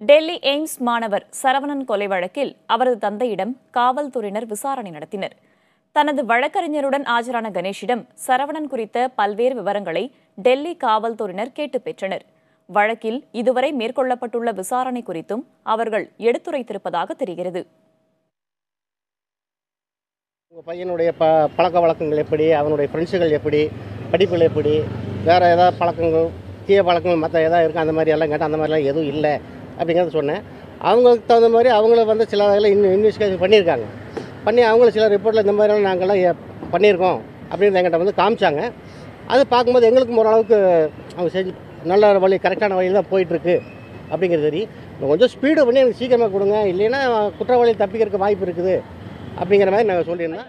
Delhi AIIMS மாணவர் சரவணன் கொலை வழக்கில் அவரது தந்தையிடம் காவல்துறையினர் விசாரணை நடத்தினர். தனது வழக்கறிஞருடன் ஆஜரான கணேஷிடம் சரவணன் குறித்த பல்வேறு விவரங்களை டெல்லி காவல்துறையினர் கேட்டு பெற்றனர். வழக்கில் இதுவரை மேற்கொள்ளப்பட்டுள்ள விசாரணை குறித்தும் அவர்கள் எடுத்துரைத்திருப்பதாக தெரிகிறது. உங்கள் பையனுடைய பழக்க வழக்கங்கள் எப்படி, அவனுடைய ஃப்ரெண்ட்ஸுகள் எப்படி, படிப்புகள் எப்படி, வேறு ஏதாவது பழக்கங்கள், தீய பழக்கங்கள் மற்ற எதாவது இருக்குது, அந்த மாதிரி எல்லாம் கேட்டால் அந்த மாதிரிலாம் எதுவும் இல்லை அப்படிங்கிறத சொன்னேன். அவங்களுக்கு தகுந்த மாதிரி அவங்கள சில வகையில் இன்வெஸ்டிகேஷன் பண்ணியிருக்காங்க. பண்ணி அவங்கள சில ரிப்போர்ட்டில் இந்த மாதிரிலாம் நாங்கள்லாம் பண்ணியிருக்கோம் அப்படின்னு எங்கிட்ட காமிச்சாங்க. அது பார்க்கும்போது எங்களுக்கும் ஓரளவுக்கு அவங்க செஞ்சு நல்ல வழி, கரெக்டான வழியில் தான் போயிட்டுருக்கு அப்படிங்கிறது சரி. கொஞ்சம் ஸ்பீடு பண்ணி எனக்கு சீக்கிரமாக கொடுங்க, இல்லைன்னா குற்றவாளிகள் தப்பிக்கிறதுக்கு வாய்ப்பு இருக்குது அப்படிங்கிற மாதிரி நாங்கள் சொல்லியிருந்தோம்.